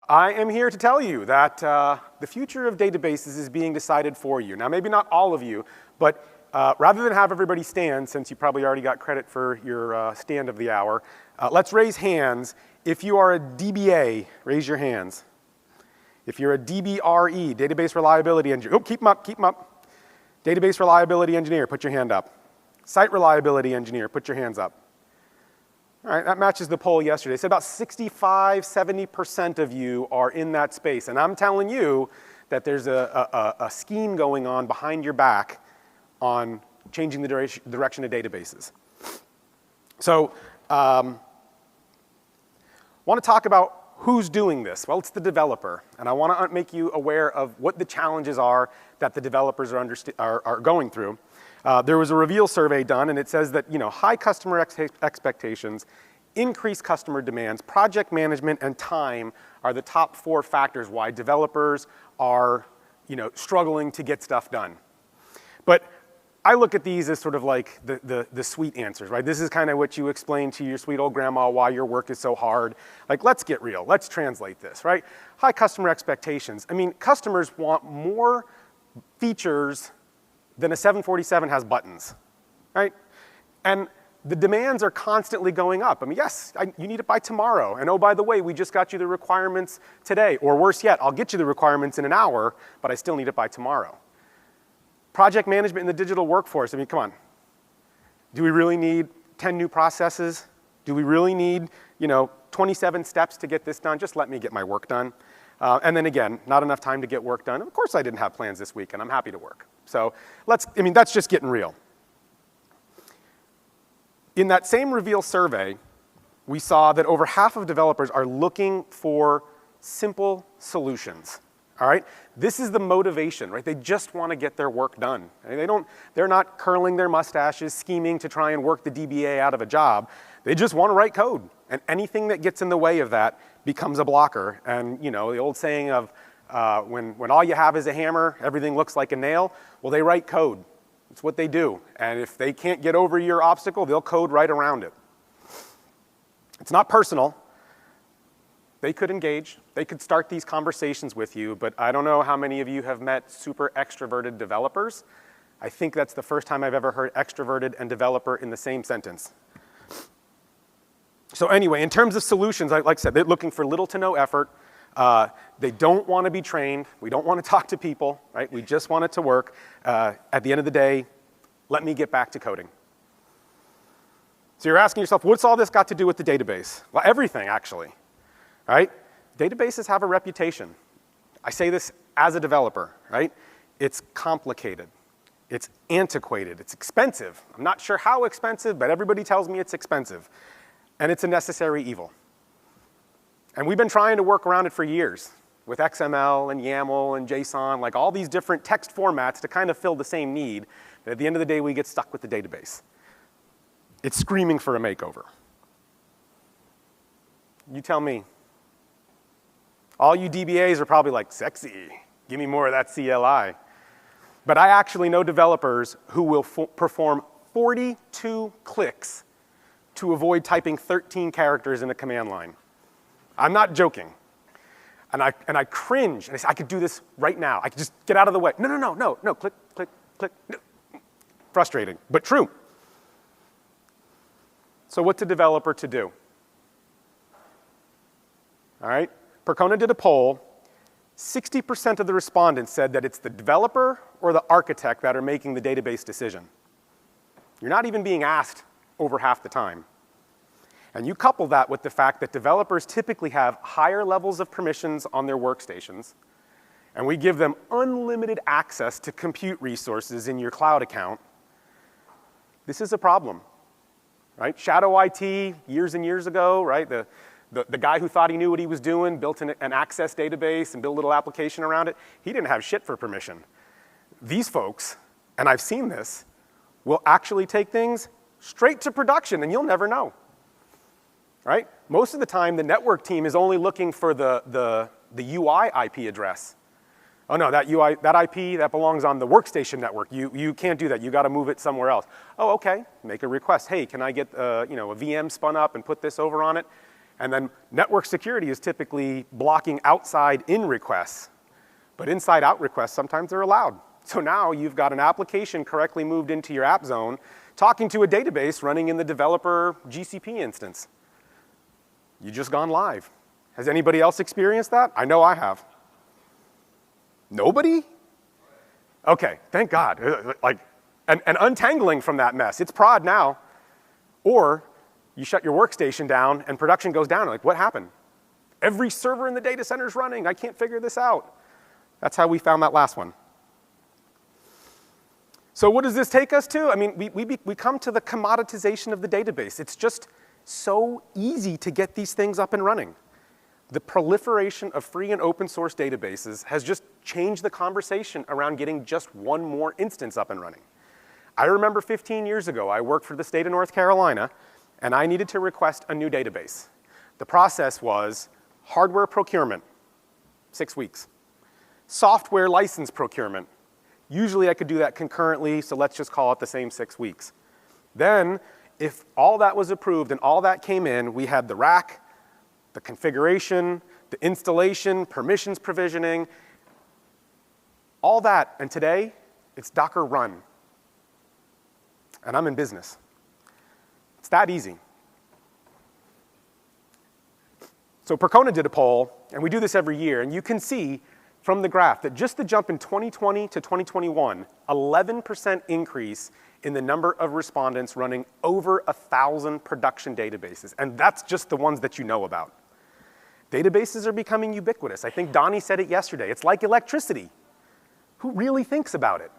I am here to tell you that the future of databases is being decided for you. Now, maybe not all of you, but rather than have everybody stand, since you probably already got credit for your stand of the hour, let's raise hands. If you are a DBA, raise your hands. If you're a DBRE, Database Reliability Engineer, oh, keep them up, keep them up. Database Reliability Engineer, put your hand up. Site Reliability Engineer, put your hands up. All right, that matches the poll yesterday. It said about 65, 70% of you are in that space. And I'm telling you that there's a scheme going on behind your back on changing the direction of databases. So, want to talk about who's doing this? Well, it's the developer. And I want to make you aware of what the challenges are that the developers are going through. There was a reveal survey done, and it says that high customer expectations, increased customer demands, project management, and time are the top 4 factors why developers are struggling to get stuff done. But I look at these as sort of like the sweet answers, right? This is kind of what you explain to your sweet old grandma why your work is so hard. Like, let's get real. Let's translate this, right? High customer expectations. I mean, customers want more features than a 747 has buttons, right? And the demands are constantly going up. I mean, yes, you need it by tomorrow. And oh, by the way, we just got you the requirements today. Or worse yet, I'll get you the requirements in an hour, but I still need it by tomorrow. Project management in the digital workforce. I mean, come on. Do we really need 10 new processes? Do we really need 27 steps to get this done? Just let me get my work done. And then again, not enough time to get work done. Of course I didn't have plans this week, and I'm happy to work. So that's just getting real. In that same reveal survey, we saw that over half of developers are looking for simple solutions. All right? This is the motivation, right? They just want to get their work done. They're not curling their mustaches, scheming to try and work the DBA out of a job. They just want to write code. And anything that gets in the way of that becomes a blocker. And the old saying of when all you have is a hammer, everything looks like a nail. Well, they write code. It's what they do. And if they can't get over your obstacle, they'll code right around it. It's not personal. They could engage. They could start these conversations with you, but I don't know how many of you have met super extroverted developers. I think that's the first time I've ever heard extroverted and developer in the same sentence. So anyway, in terms of solutions, like I said, they're looking for little to no effort. They don't want to be trained. We don't want to talk to people, right? We just want it to work. At the end of the day, let me get back to coding. So you're asking yourself, what's all this got to do with the database? Well, everything, actually. Right? Databases have a reputation. I say this as a developer, right? It's complicated. It's antiquated. It's expensive. I'm not sure how expensive, but everybody tells me it's expensive. And it's a necessary evil. And we've been trying to work around it for years with XML and YAML and JSON, like all these different text formats to kind of fill the same need. But at the end of the day, we get stuck with the database. It's screaming for a makeover. You tell me. All you DBAs are probably like, sexy, give me more of that CLI. But I actually know developers who will perform 42 clicks to avoid typing 13 characters in a command line. I'm not joking. And I cringe, and I say, I could do this right now. I could just get out of the way. No, click, click, click. No. Frustrating, but true. So what's a developer to do? All right? Percona did a poll. 60% of the respondents said that it's the developer or the architect that are making the database decision. You're not even being asked over half the time. And you couple that with the fact that developers typically have higher levels of permissions on their workstations, and we give them unlimited access to compute resources in your cloud account. This is a problem, right? Shadow IT, years and years ago, right? The guy who thought he knew what he was doing, built an access database and built a little application around it. He didn't have shit for permission. These folks, and I've seen this, will actually take things straight to production, and you'll never know. Right? Most of the time, the network team is only looking for the UI IP address. Oh no, that IP, that belongs on the workstation network. You can't do that. You got to move it somewhere else. Oh, okay. Make a request. Hey, can I get a VM spun up and put this over on it? And then network security is typically blocking outside in requests. But inside out requests, sometimes they're allowed. So now you've got an application correctly moved into your app zone, talking to a database running in the developer GCP instance. You just gone live. Has anybody else experienced that? I know I have. Nobody? Okay, thank God. And untangling from that mess. It's prod now. Or you shut your workstation down and production goes down. Like, what happened? Every server in the data center is running. I can't figure this out. That's how we found that last one. So what does this take us to? I mean, we come to the commoditization of the database. It's just so easy to get these things up and running. The proliferation of free and open source databases has just changed the conversation around getting just one more instance up and running. I remember 15 years ago, I worked for the state of North Carolina, and I needed to request a new database. The process was hardware procurement, 6 weeks. Software license procurement. Usually I could do that concurrently, so let's just call it the same 6 weeks. Then, if all that was approved and all that came in, we had the rack, the configuration, the installation, permissions provisioning, all that. And today, it's Docker run. And I'm in business. It's that easy. So Percona did a poll, and we do this every year, and you can see from the graph that just the jump in 2020 to 2021, 11% increase in the number of respondents running over 1,000 production databases. And that's just the ones that you know about. Databases are becoming ubiquitous. I think Donnie said it yesterday. It's like electricity. Who really thinks about it?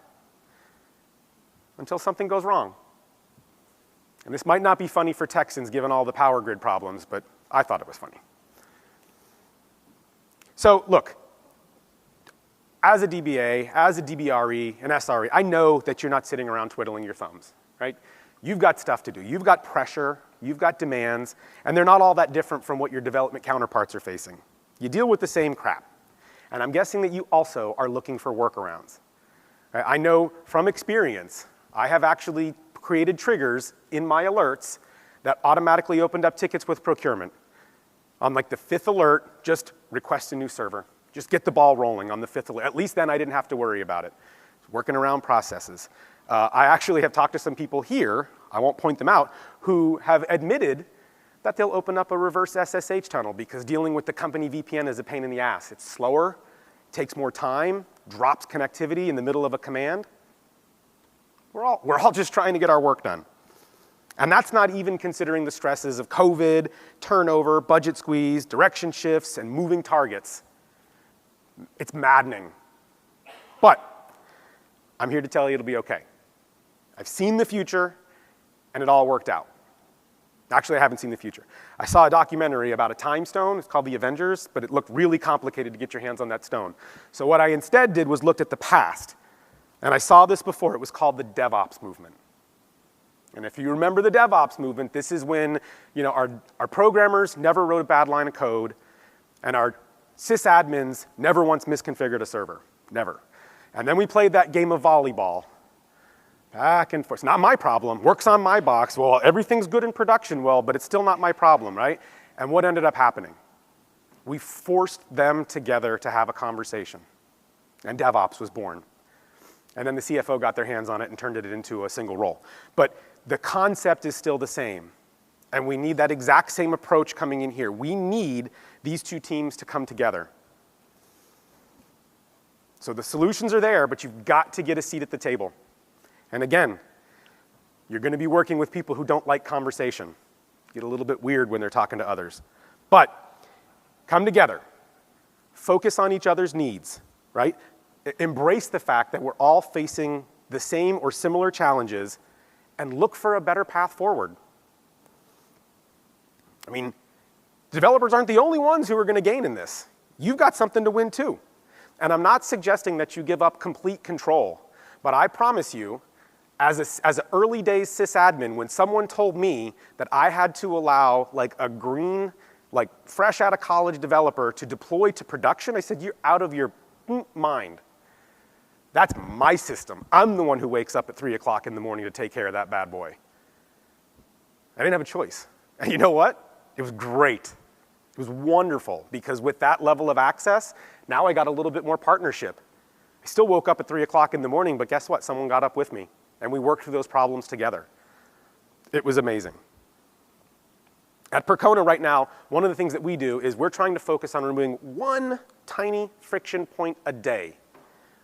Until something goes wrong. And this might not be funny for Texans given all the power grid problems, but I thought it was funny. So look, as a DBA, as a DBRE, an SRE, I know that you're not sitting around twiddling your thumbs, right? You've got stuff to do. You've got pressure, you've got demands, and they're not all that different from what your development counterparts are facing. You deal with the same crap. And I'm guessing that you also are looking for workarounds. Right? I know from experience, I have actually created triggers in my alerts that automatically opened up tickets with procurement. On like the 5th alert, just request a new server. Just get the ball rolling on the 5th alert. At least then I didn't have to worry about it. Working around processes. I actually have talked to some people here, I won't point them out, who have admitted that they'll open up a reverse SSH tunnel because dealing with the company VPN is a pain in the ass. It's slower, takes more time, drops connectivity in the middle of a command. We're all just trying to get our work done. And that's not even considering the stresses of COVID, turnover, budget squeeze, direction shifts, and moving targets. It's maddening. But I'm here to tell you it'll be okay. I've seen the future, and it all worked out. Actually, I haven't seen the future. I saw a documentary about a time stone. It's called The Avengers, but it looked really complicated to get your hands on that stone. So what I instead did was looked at the past. And I saw this before. It was called the DevOps movement. And if you remember the DevOps movement, this is when our programmers never wrote a bad line of code, and our sysadmins never once misconfigured a server. Never. And then we played that game of volleyball. Back and forth. It's not my problem. Works on my box. Well, everything's good in production. Well, but it's still not my problem, right? And what ended up happening? We forced them together to have a conversation. And DevOps was born. And then the CFO got their hands on it and turned it into a single role. But the concept is still the same. And we need that exact same approach coming in here. We need these two teams to come together. So the solutions are there, but you've got to get a seat at the table. And again, you're going to be working with people who don't like conversation. Get a little bit weird when they're talking to others. But come together. Focus on each other's needs, right? Embrace the fact that we're all facing the same or similar challenges and look for a better path forward. I mean, developers aren't the only ones who are going to gain in this. You've got something to win too. And I'm not suggesting that you give up complete control, but I promise you, as an early days sysadmin, when someone told me that I had to allow like a green, like fresh out of college developer to deploy to production, I said, you're out of your mind. That's my system. I'm the one who wakes up at 3 o'clock in the morning to take care of that bad boy. I didn't have a choice. And you know what? It was great. It was wonderful because with that level of access, now I got a little bit more partnership. I still woke up at 3 o'clock in the morning, but guess what? Someone got up with me, and we worked through those problems together. It was amazing. At Percona right now, one of the things that we do is we're trying to focus on removing one tiny friction point a day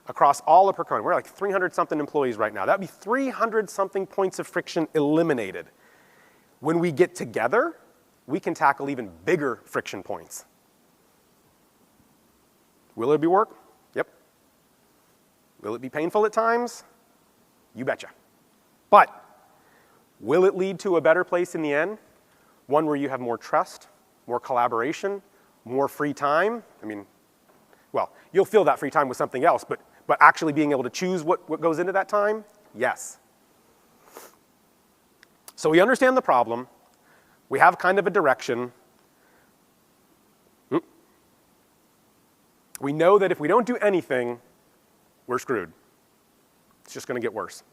across all of Percona. We're like 300-something employees right now. That would be 300-something points of friction eliminated. When we get together, we can tackle even bigger friction points. Will it be work? Yep. Will it be painful at times? You betcha. But will it lead to a better place in the end? One where you have more trust, more collaboration, more free time? I mean, well, you'll fill that free time with something else, but actually being able to choose what goes into that time? Yes. So we understand the problem. We have kind of a direction. We know that if we don't do anything, we're screwed. It's just going to get worse.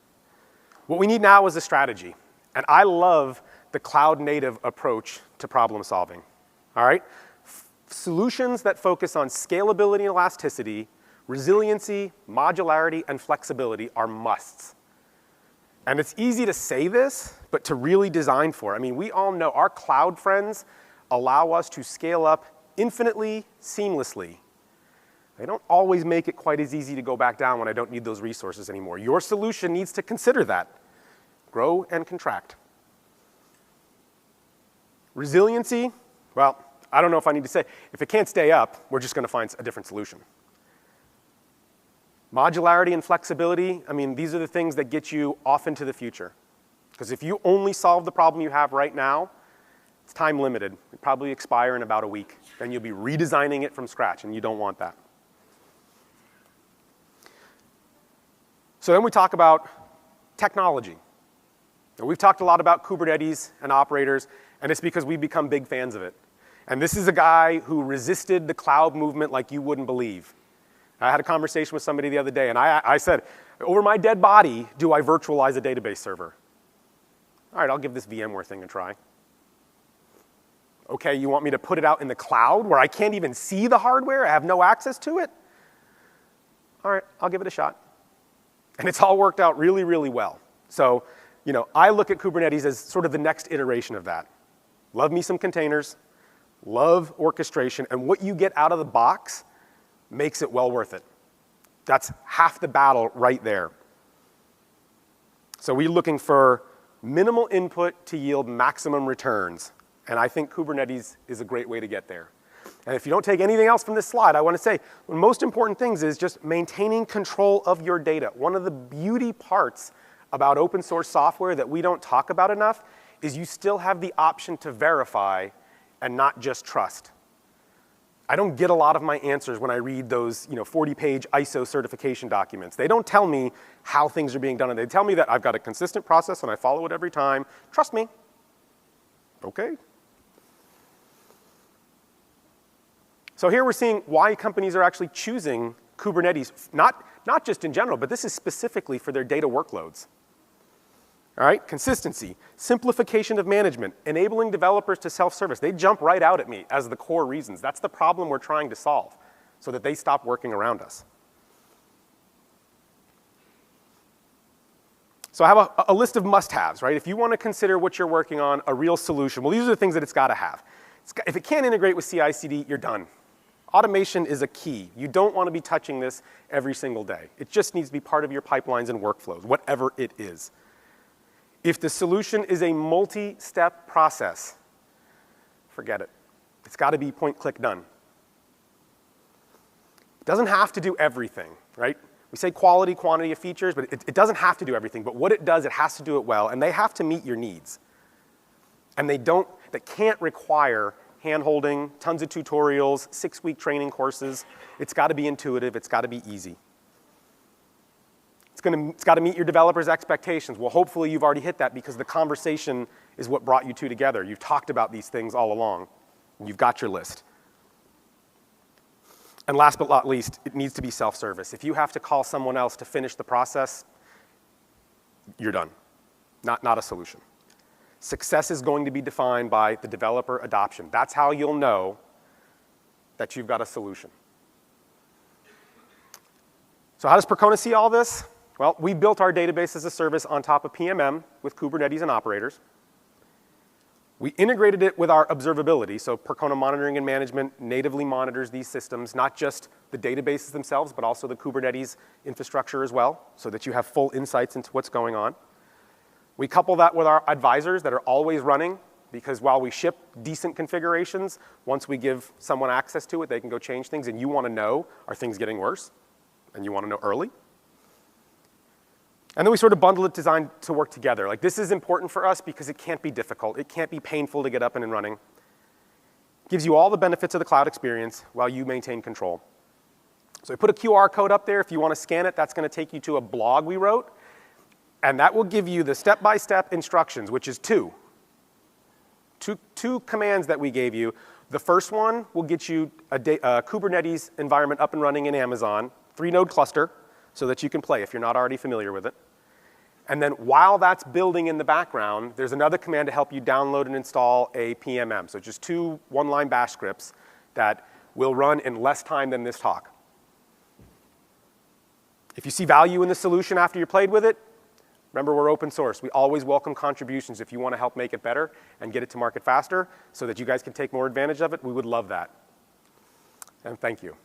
What we need now is a strategy. And I love the cloud-native approach to problem solving. All right? Solutions that focus on scalability and elasticity, resiliency, modularity, and flexibility are musts. And it's easy to say this, but to really design for. I mean, we all know our cloud friends allow us to scale up infinitely, seamlessly. They don't always make it quite as easy to go back down when I don't need those resources anymore. Your solution needs to consider that. Grow and contract. Resiliency, well, I don't know if I need to say, if it can't stay up, we're just going to find a different solution. Modularity and flexibility, I mean, these are the things that get you off into the future. Because if you only solve the problem you have right now, it's time limited. It'll probably expire in about a week. Then you'll be redesigning it from scratch, and you don't want that. So then we talk about technology. Now, we've talked a lot about Kubernetes and operators, and it's because we've become big fans of it. And this is a guy who resisted the cloud movement like you wouldn't believe. I had a conversation with somebody the other day, and I said, over my dead body, do I virtualize a database server? All right, I'll give this VMware thing a try. Okay, you want me to put it out in the cloud where I can't even see the hardware? I have no access to it? All right, I'll give it a shot. And it's all worked out really, really well. So, you know, I look at Kubernetes as sort of the next iteration of that. Love me some containers, love orchestration, and what you get out of the box makes it well worth it. That's half the battle right there. So we're looking for minimal input to yield maximum returns. And I think Kubernetes is a great way to get there. And if you don't take anything else from this slide, I want to say one of the most important things is just maintaining control of your data. One of the beauty parts about open source software that we don't talk about enough is you still have the option to verify and not just trust. I don't get a lot of my answers when I read those 40-page ISO certification documents. They don't tell me how things are being done. They tell me that I've got a consistent process and I follow it every time. Trust me. Okay. So here we're seeing why companies are actually choosing Kubernetes, not just in general, but this is specifically for their data workloads. All right, consistency, simplification of management, enabling developers to self-service. They jump right out at me as the core reasons. That's the problem we're trying to solve so that they stop working around us. So I have a list of must-haves, right? If you want to consider what you're working on a real solution, well, these are the things that it's got to have. If it can't integrate with CI/CD, you're done. Automation is a key. You don't want to be touching this every single day. It just needs to be part of your pipelines and workflows, whatever it is. If the solution is a multi-step process, forget it. It's got to be point, click, done. It doesn't have to do everything, right? We say quality, quantity of features, but it doesn't have to do everything. But what it does, it has to do it well, and they have to meet your needs. And they can't require hand-holding, tons of tutorials, 6-week training courses. It's got to be intuitive. It's got to be easy. It's got to meet your developers' expectations. Well, hopefully you've already hit that because the conversation is what brought you two together. You've talked about these things all along. And you've got your list. And last but not least, it needs to be self-service. If you have to call someone else to finish the process, you're done. Not a solution. Success is going to be defined by the developer adoption. That's how you'll know that you've got a solution. So how does Percona see all this? Well, we built our database as a service on top of PMM with Kubernetes and operators. We integrated it with our observability, so Percona Monitoring and Management natively monitors these systems, not just the databases themselves, but also the Kubernetes infrastructure as well, so that you have full insights into what's going on. We couple that with our advisors that are always running, because while we ship decent configurations, once we give someone access to it, they can go change things, and you want to know, are things getting worse? And you want to know early. And then we sort of bundle it, designed to work together. Like, this is important for us because it can't be difficult. It can't be painful to get up and running. It gives you all the benefits of the cloud experience while you maintain control. So we put a QR code up there. If you want to scan it, that's going to take you to a blog we wrote. And that will give you the step-by-step instructions, which is two commands that we gave you. The first one will get you a Kubernetes environment up and running in Amazon, 3-node cluster, so that you can play if you're not already familiar with it. And then while that's building in the background, there's another command to help you download and install a PMM. So just 2 one-line bash scripts that will run in less time than this talk. If you see value in the solution after you played with it, remember, we're open source. We always welcome contributions if you want to help make it better and get it to market faster so that you guys can take more advantage of it. We would love that. And thank you.